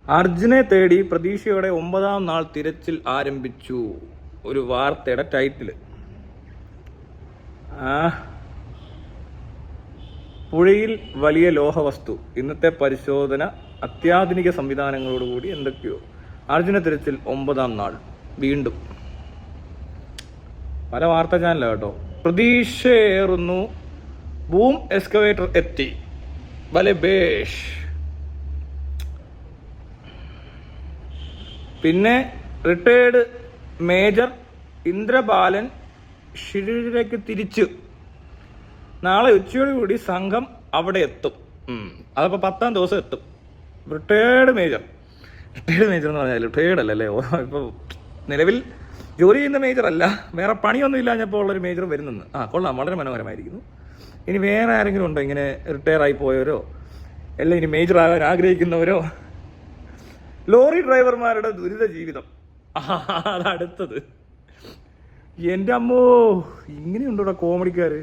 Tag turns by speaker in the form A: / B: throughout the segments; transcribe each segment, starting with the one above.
A: അർജുനെ തേടി പ്രതീക്ഷയോടെ 9-ാം നാൾ തിരച്ചിൽ ആരംഭിച്ചു. ഒരു വാർത്തയുടെ ടൈറ്റില്. പുഴയിൽ വലിയ ലോഹവസ്തു. ഇന്നത്തെ പരിശോധന അത്യാധുനിക സംവിധാനങ്ങളോടുകൂടി എന്തൊക്കെയോ. അർജുന തിരച്ചിൽ 9-ാം നാൾ വീണ്ടും. പല വാർത്താ ചാനലാണ് കേട്ടോ. പ്രതീക്ഷയേറുന്നു. ബൂം എക്സ്കവേറ്റർ എത്തി. വലെ ബേഷ്. പിന്നെ റിട്ടയേർഡ് മേജർ ഇന്ദ്രബാലൻ ഷിരൂരിലേക്ക് തിരിച്ചു. നാളെ ഉച്ചയോടുകൂടി സംഘം അവിടെ എത്തും. അതപ്പോൾ 10-ാം ദിവസം എത്തും. റിട്ടയേർഡ് മേജർ എന്ന് പറഞ്ഞാൽ റിട്ടയേർഡ് അല്ലല്ലേ, ഇപ്പോൾ നിലവിൽ ജോലി ചെയ്യുന്ന മേജർ അല്ല, വേറെ പണിയൊന്നും ഇല്ലാഞ്ഞപ്പോൾ ഉള്ളൊരു മേജർ വരുന്നെന്ന്. കൊള്ളാം, വളരെ മനോഹരമായിരിക്കുന്നു. ഇനി വേറെ ആരെങ്കിലും ഉണ്ടോ ഇങ്ങനെ റിട്ടയർ ആയി പോയവരോ, അല്ല ഇനി മേജർ ആകാൻ ആഗ്രഹിക്കുന്നവരോ? ലോറി ഡ്രൈവർമാരുടെ ദുരിത ജീവിതം അതടുത്തത്. എൻ്റെ അമ്മോ, ഇങ്ങനെയുണ്ടോ ഇവിടെ കോമഡിക്കാര്.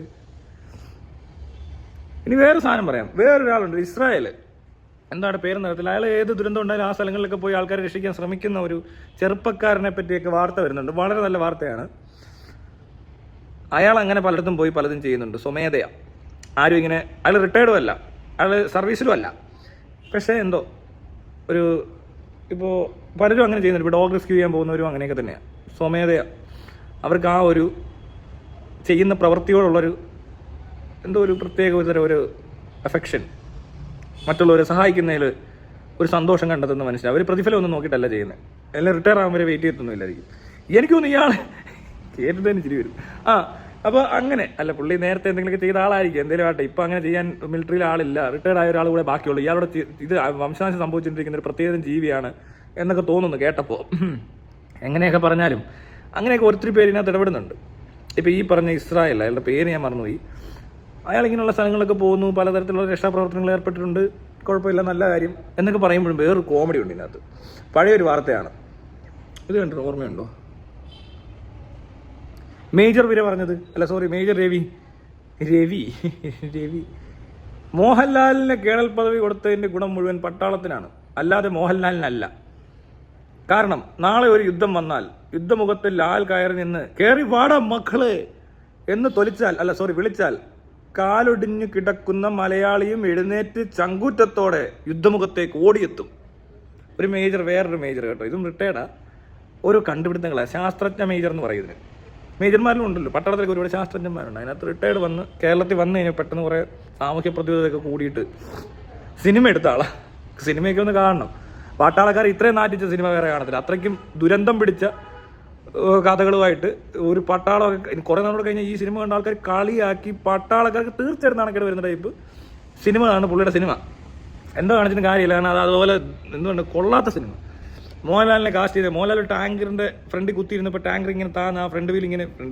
A: ഇനി വേറെ സാധനം പറയാം. വേറൊരാളുണ്ട്, ഇസ്രായേല്. എന്താണ് പേര് നടത്തില്ല. അയാൾ ഏത് ദുരന്തം ഉണ്ടായാലും ആ സ്ഥലങ്ങളിലൊക്കെ പോയി ആൾക്കാരെ രക്ഷിക്കാൻ ശ്രമിക്കുന്ന ഒരു ചെറുപ്പക്കാരനെ പറ്റിയൊക്കെ വാർത്ത വരുന്നുണ്ട്. വളരെ നല്ല വാർത്തയാണ്. അയാൾ അങ്ങനെ പലയിടത്തും പോയി പലതും ചെയ്യുന്നുണ്ട് സ്വമേധയാ. ആരും ഇങ്ങനെ, അയാൾ റിട്ടയർഡും അല്ല, അയാൾ സർവീസിലും അല്ല. പക്ഷേ എന്തോ ഒരു ഇപ്പോൾ പലരും അങ്ങനെ ചെയ്യുന്നുണ്ട്. ഇപ്പോൾ ഡോഗ് റെസ്ക്യൂ ചെയ്യാൻ പോകുന്നവരും അങ്ങനെയൊക്കെ തന്നെയാണ്. സ്വമേധയാ അവർക്ക് ആ ഒരു ചെയ്യുന്ന പ്രവൃത്തിയോടുള്ളൊരു എന്തോ ഒരു പ്രത്യേക ഒരു അഫെക്ഷൻ, മറ്റുള്ളവരെ സഹായിക്കുന്നതിൽ ഒരു സന്തോഷം കണ്ടെത്തുന്ന മനുഷ്യൻ. അവർ പ്രതിഫലം ഒന്നും നോക്കിയിട്ടല്ല ചെയ്യുന്നത്. എല്ലാം റിട്ടയർ ആകുമ്പോൾ വെയിറ്റ് ചെയ്തൊന്നുമില്ലായിരിക്കും. എനിക്കൊന്നും ഇയാൾ കേട്ടിട്ട് ചിരി വരും. അപ്പോൾ അങ്ങനെ അല്ല, പുള്ളി നേരത്തെ എന്തെങ്കിലുമൊക്കെ ചെയ്ത ആളായിരിക്കും, എന്തെങ്കിലും ആട്ടെ. ഇപ്പോൾ അങ്ങനെ ചെയ്യാൻ മിലിറ്ററിയിൽ ആളില്ല, റിട്ടയർ ആയ ഒരാൾ കൂടെ ബാക്കിയുള്ളൂ. ഇയാളോട് ഇത് വംശനാശം സംഭവിച്ചുകൊണ്ടിരിക്കുന്ന ഒരു പ്രത്യേകം ജീവിയാണ് എന്നൊക്കെ തോന്നുന്നു കേട്ടപ്പോൾ. എങ്ങനെയൊക്കെ പറഞ്ഞാലും അങ്ങനെയൊക്കെ ഒത്തിരി പേര് ഇതിനകത്ത് ഇടപെടുന്നുണ്ട്. ഇപ്പോൾ ഈ പറഞ്ഞ ഇസ്രായേൽ, അയാളുടെ പേര് ഞാൻ മറന്നുപോയി. അയാൾ ഇങ്ങനെയുള്ള സ്ഥലങ്ങളിലൊക്കെ പോകുന്നു, പലതരത്തിലുള്ള രക്ഷാപ്രവർത്തനങ്ങൾ ഏർപ്പെട്ടിട്ടുണ്ട്, കുഴപ്പമില്ല, നല്ല കാര്യം എന്നൊക്കെ പറയുമ്പോഴും വേറൊരു കോമഡി ഉണ്ട് ഇതിനകത്ത്. പഴയൊരു വാർത്തയാണ് ഇത്, കണ്ടോ? ഓർമ്മയുണ്ടോ? മേജർ വിര പറഞ്ഞത്, അല്ല സോറി, മേജർ രവി മോഹൻലാലിന് കേണൽ പദവി കൊടുത്തതിൻ്റെ ഗുണം മുഴുവൻ പട്ടാളത്തിനാണ്, അല്ലാതെ മോഹൻലാലിനല്ല. കാരണം നാളെ ഒരു യുദ്ധം വന്നാൽ യുദ്ധമുഖത്ത് ലാൽ കയറി നിന്ന് കയറി വാടാ മക്കളെ എന്ന് വിളിച്ചാൽ കാലൊടിഞ്ഞു കിടക്കുന്ന മലയാളിയും എഴുന്നേറ്റ് ചങ്കൂറ്റത്തോടെ യുദ്ധമുഖത്തേക്ക് ഓടിയെത്തും. ഒരു മേജർ, വേറൊരു മേജർ കേട്ടോ, ഇതും റിട്ടയർഡാ. ഓരോ കണ്ടുപിടുത്തങ്ങളാണ്. ശാസ്ത്രജ്ഞ മേജർ എന്ന് പറയുന്നത്. മേജർമാരിലും ഉണ്ടല്ലോ, പട്ടാളത്തിലേക്ക് ഒരുപാട് ശാസ്ത്രജ്ഞന്മാരുണ്ട്. അതിനകത്ത് റിട്ടയർഡ് വന്ന് കേരളത്തിൽ വന്നു കഴിഞ്ഞാൽ പെട്ടെന്ന് കുറേ സാമൂഹ്യ പ്രതിബദ്ധതയൊക്കെ കൂടിയിട്ട് സിനിമ എടുത്ത ആളാണ്. സിനിമയൊക്കെ ഒന്ന് കാണണം. പട്ടാളക്കാർ ഇത്രയും നാറ്റിച്ച സിനിമ വേറെ കാണത്തില്ല. അത്രയ്ക്കും ദുരന്തം പിടിച്ച കഥകളുമായിട്ട് ഒരു പട്ടാളമൊക്കെ കുറേ നാളോട് കഴിഞ്ഞാൽ ഈ സിനിമ കണ്ട ആൾക്കാർ കളിയാക്കി പട്ടാളക്കാർക്ക് തീർച്ചയായിട്ടും നാണക്കേട് വരുന്ന ടൈപ്പ് സിനിമയാണ് പുള്ളിയുടെ സിനിമ. എന്താ കാണിച്ചിട്ട് കാര്യമില്ല, കാരണം അത് അതുപോലെ എന്തുകൊണ്ട് കൊള്ളാത്ത സിനിമ. മോഹൻലാലിനെ കാസ്റ്റ് ചെയ്ത് മോഹൻലാൽ ടാങ്കറിൻ്റെ ഫ്രണ്ടിൽ കുത്തിയിരുന്നപ്പോൾ ടാങ്കർ ഇങ്ങനെ താന്ന്, ആ ഫ്രണ്ട്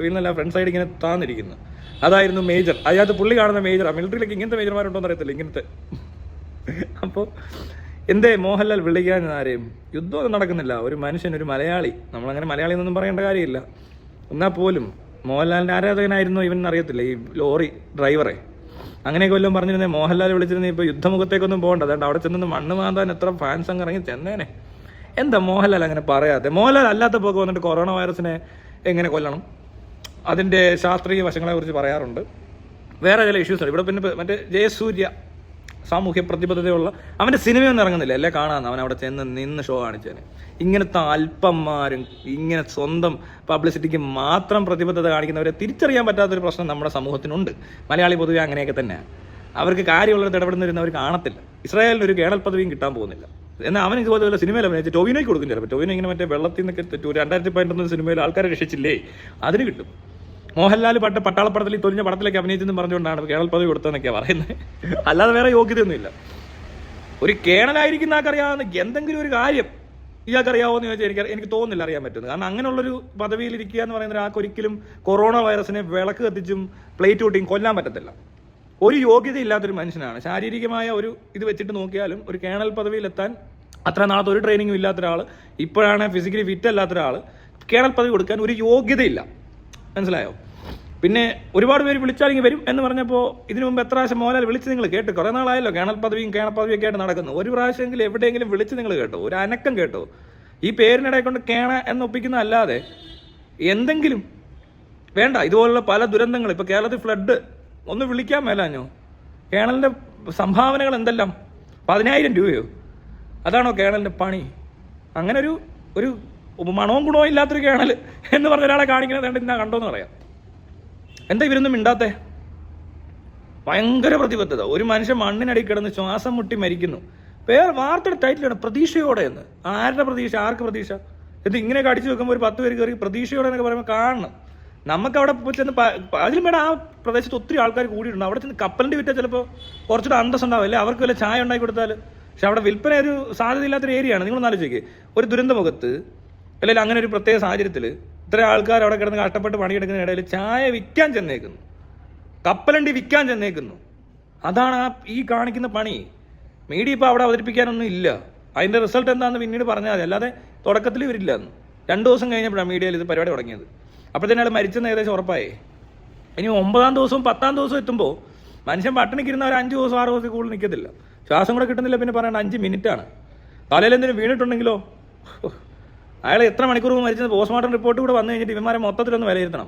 A: വീലിനല്ല ഫ്രണ്ട് സൈഡ് ഇങ്ങനെ താന്നിരിക്കുന്നു. അതായിരുന്നു മേജർ. അതിനകത്ത് പുള്ളി കാണുന്ന മേജറാണ്. മിലിറ്ററിയിലേക്ക് ഇങ്ങനത്തെ മേജർമാരുണ്ടോന്ന് അറിയത്തില്ല, ഇങ്ങനത്തെ. അപ്പോൾ എന്തേ മോഹൻലാൽ വിളിക്കാൻ ആരെയും? യുദ്ധമൊന്നും നടക്കുന്നില്ല. ഒരു മനുഷ്യൻ, ഒരു മലയാളി, നമ്മളങ്ങനെ മലയാളി എന്നൊന്നും പറയേണ്ട കാര്യമില്ല. എന്നാൽ പോലും മോഹൻലാലിൻ്റെ ആരാധകനായിരുന്നു ഇവൻ അറിയത്തില്ല, ഈ ലോറി ഡ്രൈവറെ. അങ്ങനെയൊക്കെ വല്ലതും പറഞ്ഞിരുന്നേ മോഹൻലാൽ വിളിച്ചിരുന്നേ ഇപ്പോൾ യുദ്ധമുഖത്തേക്കൊന്നും പോകണ്ട. അതുകൊണ്ട് അവിടെ ചെന്ന് മണ്ണ് മാന്താൻ എത്ര ഫാൻസ് അങ്ങ് ഇറങ്ങി ചെന്നേനെ. എന്താ മോഹൻലാൽ അങ്ങനെ പറയാതെ? മോഹൻലാൽ അല്ലാത്തപ്പോൾ വന്നിട്ട് കൊറോണ വൈറസിനെ എങ്ങനെ കൊല്ലണം, അതിൻ്റെ ശാസ്ത്രീയ വശങ്ങളെക്കുറിച്ച് പറയാറുണ്ട്. വേറെ ചില ഇഷ്യൂസ് ഉണ്ട്. ഇവിടെ പിന്നെ മറ്റേ ജയസൂര്യ, സാമൂഹ്യ പ്രതിബദ്ധതയുള്ള, അവൻ്റെ സിനിമയൊന്നും ഇറങ്ങുന്നില്ല, അല്ലേ കാണാമെന്ന്. അവൻ അവിടെ ചെന്ന് നിന്ന് ഷോ കാണിച്ചേനെ. ഇങ്ങനത്തെ അല്പന്മാരും ഇങ്ങനെ സ്വന്തം പബ്ലിസിറ്റിക്ക് മാത്രം പ്രതിബദ്ധത കാണിക്കുന്നവരെ തിരിച്ചറിയാൻ പറ്റാത്തൊരു പ്രശ്നം നമ്മുടെ സമൂഹത്തിനുണ്ട്. മലയാളി പൊതുവെ അങ്ങനെയൊക്കെ തന്നെയാണ്. അവർക്ക് കാര്യമുള്ളത് ഇടപെടുന്നവർ കാണത്തില്ല. ഇസ്രായേലിന് ഒരു കേണൽ പദവിയും കിട്ടാൻ പോകുന്നില്ല. എന്നാൽ അവൻ ഇതുപോലെ സിനിമയിൽ അഭിനയിച്ച് ടോവിനോയ്ക്ക് കൊടുക്കും ചിലപ്പോൾ. ടോവിനോ ഇങ്ങനെ മറ്റേ വെള്ളത്തിൽ നിന്നൊക്കെ 2011 സിനിമയിൽ ആൾക്കാരെ രക്ഷിച്ചില്ലേ, അതിന് കിട്ടും. മോഹൻലാൽ പട്ടാളപ്പടത്തിൽ തൊലിഞ്ഞ പടത്തിലേക്ക് അഭിനയിച്ചെന്ന് പറഞ്ഞുകൊണ്ടാണ് കേണൽ പദവി കൊടുത്തതെന്നൊക്കെയാണ് പറയുന്നത്. അല്ലാതെ വേറെ യോഗ്യതയൊന്നുമില്ല. ഒരു കേണലായിരിക്കുന്ന ആൾക്കറിയാവുന്ന എന്തെങ്കിലും ഒരു കാര്യം ഇയാൾക്കറിയാവോ എന്ന് ചോദിച്ചാൽ എനിക്ക് തോന്നുന്നില്ല അറിയാൻ പറ്റുന്നത്. കാരണം അങ്ങനെയുള്ളൊരു പദവിയിലിരിക്കുക എന്ന് പറയുന്ന ഒരാൾക്ക് ഒരിക്കലും കൊറോണ വൈറസിനെ വിളക്ക് കത്തിച്ചും പ്ലേറ്റ് കൂട്ടിയും കൊല്ലാൻ പറ്റത്തില്ല. ഒരു യോഗ്യതയില്ലാത്തൊരു മനുഷ്യനാണ്. ശാരീരികമായ ഒരു ഇത് വെച്ചിട്ട് നോക്കിയാലും ഒരു കേണൽ പദവിയിലെത്താൻ അത്ര നാളത്തെ ഒരു ട്രെയിനിങ്ങും ഇല്ലാത്ത ഒരാൾ, ഇപ്പോഴാണ് ഫിസിക്കലി ഫിറ്റ് അല്ലാത്ത ഒരാൾ കേണൽ പദവി കൊടുക്കാൻ ഒരു യോഗ്യതയില്ല. മനസ്സിലായോ? പിന്നെ ഒരുപാട് പേര് വിളിച്ചാലിങ്ങ് വരും എന്ന് പറഞ്ഞപ്പോൾ ഇതിനു മുമ്പ് എത്ര പ്രാവശ്യം മോഹൻലാൽ വിളിച്ച് നിങ്ങൾ കേട്ട്? കുറേ നാളായല്ലോ കേണൽ പദവിയൊക്കെ ആയിട്ട് നടക്കുന്നു. ഒരു പ്രാവശ്യമെങ്കിലും എവിടെയെങ്കിലും വിളിച്ച് നിങ്ങൾ കേട്ടോ? ഒരു അനക്കം കേട്ടോ? ഈ പേരിനിടയെ കൊണ്ട് കേണ എന്നൊപ്പിക്കുന്ന അല്ലാതെ എന്തെങ്കിലും വേണ്ട. ഇതുപോലുള്ള പല ദുരന്തങ്ങൾ ഇപ്പോൾ കേരളത്തിൽ ഫ്ലഡ് ഒന്ന് വിളിക്കാൻ മേലാഞ്ഞോ? കേണലിൻ്റെ സംഭാവനകൾ എന്തെല്ലാം? 10,000 രൂപയോ? അതാണോ കേണലിൻ്റെ പണി? അങ്ങനെ ഒരു മണവും ഗുണവും ഇല്ലാത്തൊരു കേണൽ എന്ന് പറഞ്ഞ ഒരാളെ കാണിക്കുന്നത് ഇന്നാ കണ്ടോന്ന് പറയാം. എന്താ ഇവരൊന്നും മിണ്ടാത്തെ? ഭയങ്കര പ്രതിബദ്ധത. ഒരു മനുഷ്യൻ മണ്ണിനടി കിടന്ന് ശ്വാസം മുട്ടി മരിക്കുന്നു. വാർത്തയുടെ ടൈറ്റിലാണ് പ്രതീക്ഷയോടെ എന്ന്. ആരുടെ പ്രതീക്ഷ? ആർക്ക് പ്രതീക്ഷ? ഇത് ഇങ്ങനെയൊക്കെ അടിച്ചു വെക്കുമ്പോൾ ഒരു 10 പേര് കയറി പ്രതീക്ഷയോടെ എന്നൊക്കെ പറയുമ്പോൾ കാണണം. നമുക്ക് അവിടെ ചെന്ന് അതിലും വേണം ആ പ്രദേശത്ത് ഒത്തിരി ആൾക്കാർ കൂടിയിട്ടുണ്ട്. അവിടെ ചെന്ന് കപ്പലിൻ്റെ വിറ്റാൽ ചിലപ്പോൾ കുറച്ചുകൂടെ അന്തസ് ഉണ്ടാവില്ലേ? അവർക്ക് വല്ല ചായ ഉണ്ടാക്കി കൊടുത്താൽ. പക്ഷെ അവിടെ വിൽപ്പന ഒരു സാധ്യതയില്ലാത്തൊരു ഏരിയയാണ്. നിങ്ങളൊന്ന് ആലോചിക്കുക, ഒരു ദുരന്തമുഖത്ത് അല്ലെങ്കിൽ അങ്ങനെ ഒരു പ്രത്യേക സാഹചര്യത്തിൽ ഇത്ര ആൾക്കാർ അവിടെ കിടന്ന് കഷ്ടപ്പെട്ട് പണിയെടുക്കുന്ന ഇടയിൽ ചായ വിൽക്കാൻ ചെന്നേക്കുന്നു, കപ്പലണ്ടി വിൽക്കാൻ ചെന്നേക്കുന്നു. അതാണ് ഈ കാണിക്കുന്ന പണി. മീഡിയ ഇപ്പോൾ അവിടെ അവതരിപ്പിക്കാനൊന്നും ഇല്ല. അതിൻ്റെ റിസൾട്ട് എന്താണെന്ന് പിന്നീട് പറഞ്ഞാൽ മതി. അല്ലാതെ തുടക്കത്തിൽ ഇവരില്ല. 2 ദിവസം കഴിഞ്ഞപ്പോഴാണ് മീഡിയയിൽ ഇത് പരിപാടി തുടങ്ങിയത്. അപ്പോഴത്തേനും അയാൾ മരിച്ചെന്ന് ഏകദേശം ഉറപ്പായേ. ഇനി 9-ാം ദിവസവും 10-ാം ദിവസവും എത്തുമ്പോൾ മനുഷ്യൻ പട്ടിണിക്കിരുന്ന ഒരു 5 ദിവസം 6 ദിവസം കൂടുതൽ നിൽക്കത്തില്ല. ശ്വാസം കൂടെ കിട്ടുന്നില്ല. പിന്നെ പറയേണ്ട 5 മിനിറ്റാണ്. തലയിൽ എന്തെങ്കിലും വീണിട്ടുണ്ടെങ്കിലോ അയാൾ എത്ര മണിക്കൂർ മരിച്ചത് പോസ്റ്റ്മോർട്ടം റിപ്പോർട്ട് കൂടെ വന്നു കഴിഞ്ഞിട്ട് ഇവന്മാരെ മൊത്തത്തിലൊന്ന് വിലയിരുത്തണം.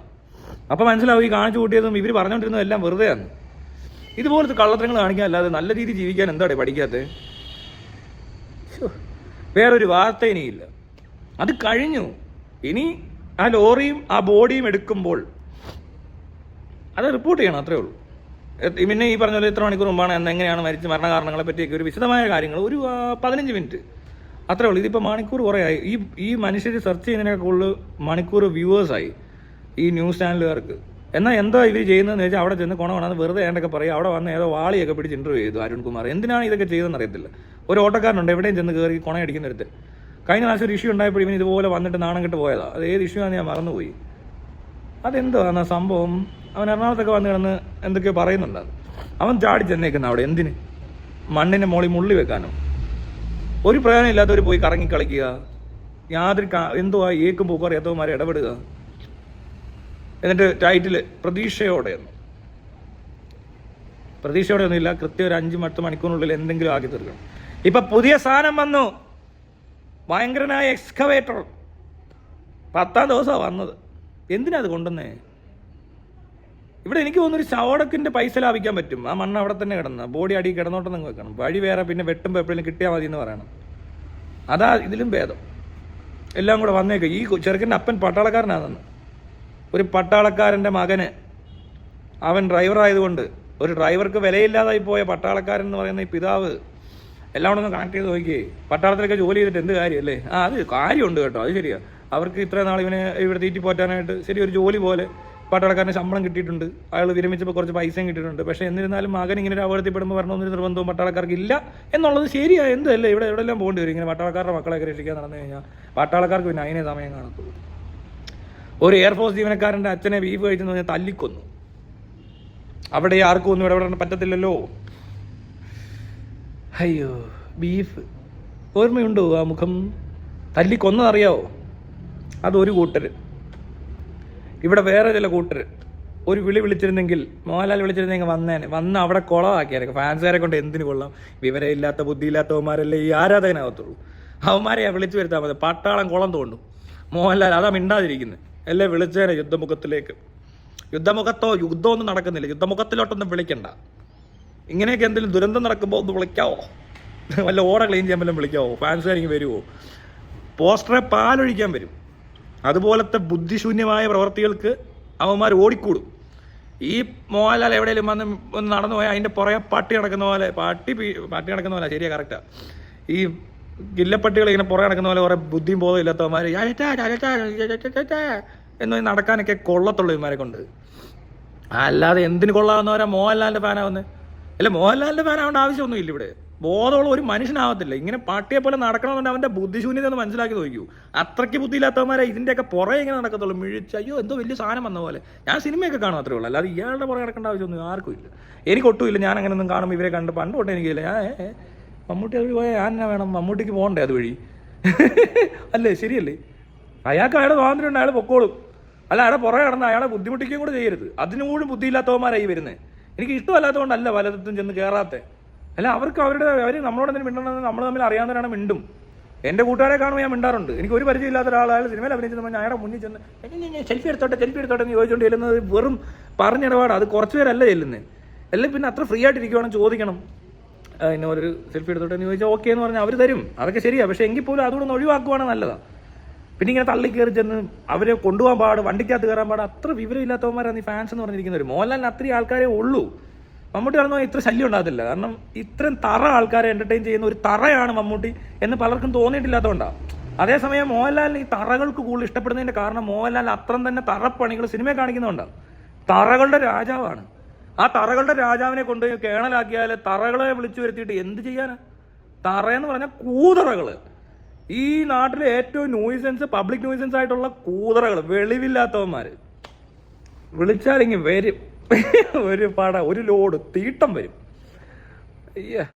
A: അപ്പോൾ മനസ്സിലാവും ഈ കാണിച്ചു കൂട്ടിയതും ഇവർ പറഞ്ഞുകൊണ്ടിരുന്നതും എല്ലാം വെറുതെയാണ്. ഇതുപോലത്തെ കള്ളത്തരങ്ങൾ കാണിക്കാൻ അല്ലാതെ നല്ല രീതിയിൽ ജീവിക്കാൻ എന്താണ് പഠിക്കാത്തത്? വേറൊരു വാർത്ത ഇനിയില്ല. അത് കഴിഞ്ഞു. ഇനി ആ ലോറിയും ആ ബോഡിയും എടുക്കുമ്പോൾ അത് റിപ്പോർട്ട് ചെയ്യണം, അത്രേ ഉള്ളൂ. പിന്നെ ഈ പറഞ്ഞ പോലെ എത്ര മണിക്കൂർ മുമ്പാണ് എങ്ങനെയാണ് മരിച്ച മരണകാരണങ്ങളെ പറ്റിയൊക്കെ ഒരു വിശദമായ കാര്യങ്ങൾ ഒരു 15 മിനിറ്റ് അത്രേ ഉള്ളൂ. ഇതിപ്പോൾ മണിക്കൂർ കുറേ ആയി. ഈ മനുഷ്യർ സെർച്ച് ചെയ്യുന്നതിനൊക്കെ കൂടുതൽ മണിക്കൂർ വ്യൂവേഴ്സായി ഈ ന്യൂസ് ചാനലുകാർക്ക്. എന്നാൽ എന്താ ഇവർ ചെയ്യുന്നതെന്ന് വെച്ചാൽ അവിടെ ചെന്ന് കൊണവണെന്ന് വെറുതെ ഏണ്ടൊക്കെ പറയും. അവിടെ വന്ന് ഏതോ വാളിയൊക്കെ പിടിച്ച് ഇൻ്റർവ്യൂ ചെയ്തു അരുൺകുമാർ. എന്തിനാണ് ഇതൊക്കെ ചെയ്തതെന്ന് അറിയത്തില്ല. ഒരു ഓട്ടക്കാരനുണ്ട് എവിടെയും ചെന്ന് കയറി കൊണയടിക്കുന്നിടത്ത്. കഴിഞ്ഞ പ്രാവശ്യം ഒരു ഇഷ്യൂ ഉണ്ടായപ്പോൾ ഇവൻ ഇതുപോലെ വന്നിട്ട് നാണം കെട്ട് പോയതാണ്. അത് ഏത് ഇഷ്യൂ ആണെന്ന് ഞാൻ മറന്നുപോയി. അതെന്താണ് സംഭവം? അവൻ എറണാകുളത്തൊക്കെ വന്ന് കിടന്ന് എന്തൊക്കെയോ പറയുന്നുണ്ട്. അവൻ ചാടി ചെന്നേക്കുന്ന അവിടെ എന്തിന്? മണ്ണിൻ്റെ മുകളിൽ മുള്ളി വെക്കാനോ? ഒരു പ്രയോജനം ഇല്ലാത്തവർ പോയി കറങ്ങി കളിക്കുക. യാതൊരു എന്തോ ഏക്കും പൂക്കും അറിയാത്തവന്മാരെ ഇടപെടുക. എന്നിട്ട് ടൈറ്റിൽ പ്രതീക്ഷയോടെയൊന്നും ഇല്ല. കൃത്യം ഒരു 5-10 മണിക്കൂറിനുള്ളിൽ എന്തെങ്കിലും ആക്കി തീർക്കണം. ഇപ്പം പുതിയ സാധനം വന്നു, ഭയങ്കരനായ എക്സ്കവേറ്റർ. 10-ാം ദിവസമാണ് വന്നത്. എന്തിനാ അത് കൊണ്ടുവന്നേ? ഇവിടെ എനിക്ക് തോന്നുന്നൊരു ശവടക്കിൻ്റെ പൈസ ലാഭിക്കാൻ പറ്റും. ആ മണ്ണ് അവിടെ തന്നെ കിടന്ന് ബോഡി അടി കിടന്നോട്ടെ നിങ്ങൾ വെക്കണം. വഴി വേറെ, പിന്നെ വെട്ടുമ്പോൾ എപ്പോഴും കിട്ടിയാൽ മതി എന്ന് പറയണം. അതാ ഇതിലും ഭേദം. എല്ലാം കൂടെ വന്നേക്കും. ഈ ചെറുക്കൻ്റെ അപ്പൻ പട്ടാളക്കാരനാണെന്ന്. ഒരു പട്ടാളക്കാരൻ്റെ മകന്, അവൻ ഡ്രൈവറായതുകൊണ്ട് ഒരു ഡ്രൈവർക്ക് വിലയില്ലാതായി പോയ പട്ടാളക്കാരൻ എന്ന് പറയുന്ന ഈ പിതാവ് എല്ലാം കൂടെ ഒന്ന് കണക്ട് ചെയ്ത് നോക്കിയേ. പട്ടാളത്തിലൊക്കെ ജോലി ചെയ്തിട്ട് എന്ത് കാര്യമല്ലേ? അത് കാര്യമുണ്ട് കേട്ടോ, അത് ശരിയാണ്. അവർക്ക് ഇത്ര നാൾ ഇവനെ ഇവിടെ തീറ്റി പോറ്റാനായിട്ട് ശരി ഒരു ജോലി പോലെ പട്ടാളക്കാരന് ശമ്പളം കിട്ടിയിട്ടുണ്ട്. അയാൾ വിരമിച്ചപ്പോൾ കുറച്ച് പൈസയും കിട്ടിയിട്ടുണ്ട്. പക്ഷേ എന്നിരുന്നാലും മകൻ ഇങ്ങനെ ഒരു അപകടത്തിൽപ്പെടുമ്പോൾ വരണമെന്നൊരു നിർബന്ധവും പട്ടാളക്കാർക്ക് ഇല്ല എന്നുള്ളത് ശരിയാണ്. എന്തല്ലേ ഇവിടെ എവിടെയെല്ലാം പോകേണ്ടി വരും. ഇങ്ങനെ പട്ടാളക്കാരുടെ മക്കളെയൊക്കെ രക്ഷിക്കാൻ നടന്നു കഴിഞ്ഞാൽ പട്ടാളക്കാർക്ക് പിന്നെ അതിനെ സമയം കാണത്തുള്ളൂ. ഒരു എയർഫോഴ്സ് ജീവനക്കാരൻ്റെ അച്ഛനെ ബീഫ് കഴിച്ചെന്ന് പറഞ്ഞാൽ തല്ലിക്കൊന്നു. അവിടെ ആർക്കും ഒന്നും ഇടപെടാൻ പറ്റത്തില്ലല്ലോ. അയ്യോ, ബീഫ് ഓർമ്മയുണ്ടോ? ആ മുഖം തല്ലിക്കൊന്നതറിയാവോ? അതൊരു കൂട്ടർ. ഇവിടെ വേറെ ചില കൂട്ടർ ഒരു വിളിച്ചിരുന്നെങ്കിൽ, മോഹൻലാൽ വിളിച്ചിരുന്നെങ്കിൽ വന്ന് അവിടെ കുളമാക്കിയാനൊക്കെ. ഫാൻസുകാരെ കൊണ്ട് എന്തിനു കൊള്ളാം? വിവരമില്ലാത്ത ബുദ്ധിയില്ലാത്തവന്മാരല്ലേ ഈ ആരാധകനാകത്തുള്ളൂ. അവന്മാരെയാണ് വിളിച്ചു വരുത്താൽ മതി. പട്ടാളം കുളം തോണ്ടും. മോഹൻലാൽ അതാ മിണ്ടാതിരിക്കുന്നത്. അല്ലേ വിളിച്ചേനെ യുദ്ധമുഖത്തിലേക്ക്. യുദ്ധമൊന്നും നടക്കുന്നില്ല. യുദ്ധമുഖത്തിലോട്ടൊന്നും വിളിക്കണ്ട. ഇങ്ങനെയൊക്കെ എന്തെങ്കിലും ദുരന്തം നടക്കുമ്പോൾ ഒന്ന് വിളിക്കാവോ? വല്ല ഓട ക്ലീൻ ചെയ്യാൻ വല്ലതും വിളിക്കാവോ? ഫാൻസുകാരിങ്ങ് വരുമോ? പോസ്റ്ററെ പാലൊഴിക്കാൻ വരും. അതുപോലത്തെ ബുദ്ധിശൂന്യമായ പ്രവർത്തികൾക്ക് അവന്മാർ ഓടിക്കൂടും. ഈ മോഹൻലാൽ എവിടെയെങ്കിലും വന്ന് ഒന്ന് നടന്നു പോയാൽ അതിൻ്റെ പുറകെ പട്ടി നടക്കുന്ന പോലെ, പട്ടി നടക്കുന്ന പോലെ ശരിയാ, കറക്റ്റാണ്. ഈ ഗില്ലപ്പട്ടികൾ ഇങ്ങനെ പുറകെ നടക്കുന്ന പോലെ കുറേ ബുദ്ധിയും ബോധം ഇല്ലാത്തവന്മാർ എന്ന് നടക്കാനൊക്കെ കൊള്ളത്തുള്ളൂ ഇവന്മാരെ കൊണ്ട്. അല്ലാതെ എന്തിന് കൊള്ളാവുന്നവരാ മോഹൻലാലിൻ്റെ ഫാനാവുന്നത്? അല്ല, മോഹൻലാലിൻ്റെ ഫാനാവേണ്ട ആവശ്യമൊന്നുമില്ല. ഇവിടെ ബോധമുള്ള ഒരു മനുഷ്യനാവത്തില്ല. ഇങ്ങനെ പാട്ടിയെ പോലെ നടക്കണമെന്നുണ്ട് അവൻ്റെ ബുദ്ധിശൂന്യത ഒന്ന് മനസ്സിലാക്കി നോക്കൂ. അത്രയ്ക്ക് ബുദ്ധിയില്ലാത്തവന്മാരെ ഇതിൻ്റെയൊക്കെ പുറകെ ഇങ്ങനെ നടക്കത്തുള്ളൂ. മിഴിച്ച് അയ്യോ എന്തോ വലിയ സാധനം വന്ന പോലെ. ഞാൻ സിനിമയൊക്കെ കാണും, അത്രേ ഉള്ളൂ. അല്ലാതെ ഇയാളുടെ പുറകെ നടക്കേണ്ട ആവശ്യമൊന്നും ആർക്കും ഇല്ല. എനിക്കൊട്ടുമില്ല. ഞാൻ അങ്ങനെ ഒന്നും കാണുമ്പോൾ ഇവരെ കണ്ട് പണ്ട് തൊട്ട് എനിക്കില്ല. മമ്മൂട്ടി അത് പോയാൽ ഞാൻ എന്നാ വേണം? മമ്മൂട്ടിക്ക് പോകണ്ടേ അതുവഴി? അല്ലേ, ശരിയല്ലേ? അയാൾക്ക് അയാളുടെ സ്വാതന്ത്ര്യം ഉണ്ട്, അയാൾ പൊക്കോളും. അല്ല അയാളെ പുറകെ കിടന്ന് അയാളെ ബുദ്ധിമുട്ടിക്കുകയും കൂടെ ചെയ്യരുത്. അതിനുകൂടി ബുദ്ധിയില്ലാത്തവന്മാരായി വരുന്നത്. എനിക്ക് ഇഷ്ടമല്ലാത്തതുകൊണ്ടല്ല വലതും ചെന്ന് കയറാത്തെ. അല്ല അവർക്ക് അവർ നമ്മളോട് എന്തെങ്കിലും മിണ്ടണമെന്ന് നമ്മൾ തമ്മിൽ അറിയാവുന്നവരാണ് മിണ്ടും. എൻ്റെ കൂട്ടുകാരെ കാണുമ്പോൾ ഞാൻ മിണ്ടാറുണ്ട്. എനിക്ക് ഒരു പരിചയമില്ലാത്ത ഒരാൾ സിനിമയിൽ അഭിനയിച്ചെന്ന് ഞാൻ അയാളുടെ മുന്നിൽ ചെന്ന് സെൽഫി എടുത്തോട്ടെ എന്ന് ചോദിച്ചുകൊണ്ട് ചെല്ലുന്നത് വെറും പറഞ്ഞിടപാട്. അത് കുറച്ച് പേരല്ല ചെല്ലുന്നത്. അല്ലെങ്കിൽ പിന്നെ അത്ര ഫ്രീ ആയിട്ട് ഇരിക്കുകയാണെന്ന് ചോദിക്കണം. ഇന്നൊരു സെൽഫി എടുത്തോട്ടെ എന്ന് ചോദിച്ചാൽ ഓക്കെ എന്ന് പറഞ്ഞാൽ അവർ തരും. അതൊക്കെ ശരിയാണ്. പക്ഷേ എങ്കിൽ പോലും അതുകൂടെ ഒഴിവാക്കുവാണ് നല്ലതാണ്. പിന്നെ ഇങ്ങനെ തള്ളി കയറി ചെന്ന് അവരെ കൊണ്ടുപോകാൻ പാട്, വണ്ടിക്കകത്ത് കയറാൻ പാട്. അത്ര വിവരമില്ലാത്തവന്മാരാണ് ഈ ഫാൻസ് എന്ന് പറഞ്ഞിരിക്കുന്നവർ. മോഹൻലാലിന് അത്രയും ആൾക്കാരെ ഉള്ളൂ. മമ്മൂട്ടി പറഞ്ഞാൽ ഇത്ര ശല്യം ഉണ്ടാകത്തില്ല. കാരണം ഇത്രയും തറ ആൾക്കാരെ എൻ്റർടൈൻ ചെയ്യുന്ന ഒരു തറയാണ് മമ്മൂട്ടി എന്ന് പലർക്കും തോന്നിയിട്ടില്ലാത്തതുകൊണ്ടാണ്. അതേസമയം മോഹൻലാലിന് ഈ തറകൾക്ക് കൂടുതൽ ഇഷ്ടപ്പെടുന്നതിൻ്റെ കാരണം മോഹൻലാൽ അത്രയും തന്നെ തറപ്പണികൾ സിനിമയെ കാണിക്കുന്നതുകൊണ്ടാണ്. തറകളുടെ രാജാവാണ്. ആ തറകളുടെ രാജാവിനെ കൊണ്ടുപോയി കേണലാക്കിയാൽ തറകളെ വിളിച്ചു വരുത്തിയിട്ട് എന്ത് ചെയ്യാനാ? തറയെന്ന് പറഞ്ഞാൽ കൂതറകൾ. ഈ നാട്ടിലെ ഏറ്റവും ന്യൂസൻസ്, പബ്ലിക് ന്യൂസൻസ് ആയിട്ടുള്ള കൂതറകൾ, വെളിവില്ലാത്തവന്മാർ വിളിച്ചാലെങ്കിൽ വരും. ഒരു ലോഡ് തീട്ടം വരും. അയ്യ.